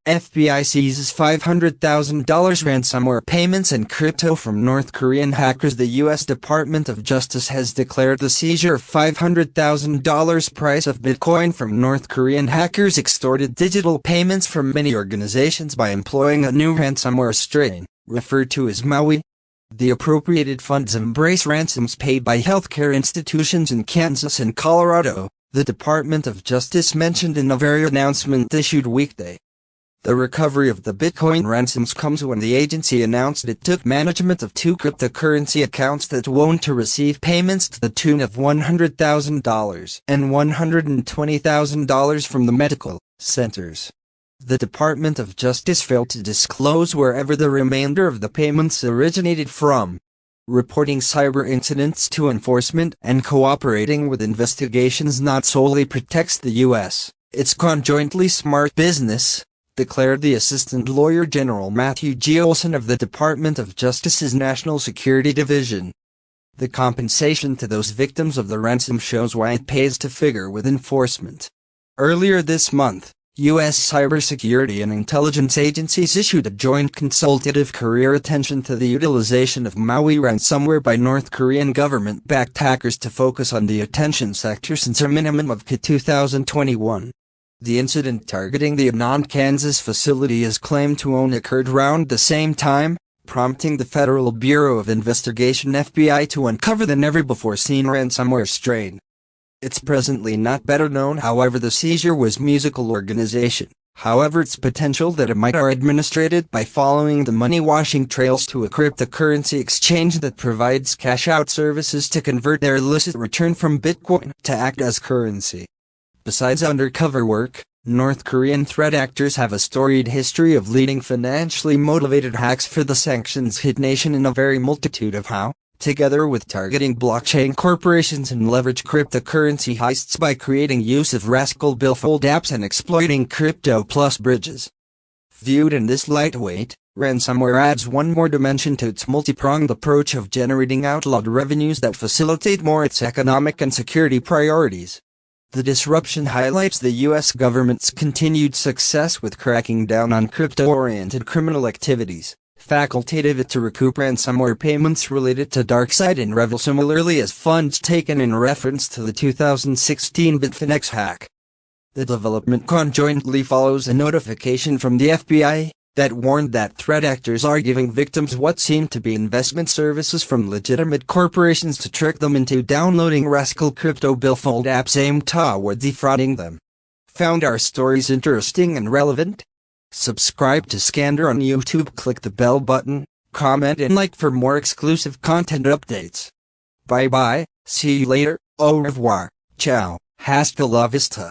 FBI seizes $500,000 ransomware payments and crypto from North Korean hackers. The U.S. Department of Justice has declared the seizure of $500,000 price of Bitcoin from North Korean hackers extorted digital payments from many organizations by employing a new ransomware strain, referred to as Maui. The appropriated funds embrace ransoms paid by healthcare institutions in Kansas and Colorado, the Department of Justice mentioned in a very announcement issued weekday. The recovery of the Bitcoin ransoms comes when the agency announced it took management of two cryptocurrency accounts that won't to receive payments to the tune of $100,000 and $120,000 from the medical centers. The Department of Justice failed to disclose wherever the remainder of the payments originated from. Reporting cyber incidents to enforcement and cooperating with investigations not solely protects the U.S., it's conjointly smart business, declared the Assistant Lawyer General Matthew G. Olsen of the Department of Justice's National Security Division. The compensation to those victims of the ransom shows why it pays to figure with enforcement. Earlier this month, U.S. cybersecurity and intelligence agencies issued a joint consultative career attention to the utilization of Maui ransomware by North Korean government-backed hackers to focus on the attention sector since a minimum of 2021. The incident targeting the Anand, Kansas facility is claimed to own occurred around the same time, prompting the Federal Bureau of Investigation (FBI) to uncover the never-before-seen ransomware strain. It's presently not better known however the seizure was musical organization, however its potential that it might are administrated by following the money-washing trails to a cryptocurrency exchange that provides cash-out services to convert their illicit return from Bitcoin to act as currency. Besides undercover work, North Korean threat actors have a storied history of leading financially motivated hacks for the sanctions-hit nation in a very multitude of how, together with targeting blockchain corporations and leverage cryptocurrency heists by creating use of rascal billfold apps and exploiting crypto plus bridges. Viewed in this lightweight, ransomware adds one more dimension to its multi-pronged approach of generating outlawed revenues that facilitate more its economic and security priorities. The disruption highlights the U.S. government's continued success with cracking down on crypto-oriented criminal activities, facultative it to recoup ransomware payments related to DarkSide and Revel similarly as funds taken in reference to the 2016 Bitfinex hack. The development conjointly follows a notification from the FBI that warned that threat actors are giving victims what seem to be investment services from legitimate corporations to trick them into downloading rascal crypto billfold apps aimed toward defrauding them. Found our stories interesting and relevant? Subscribe to Scander on YouTube, click the bell button, comment and like for more exclusive content updates. Bye bye, see you later, au revoir, ciao, hasta la vista.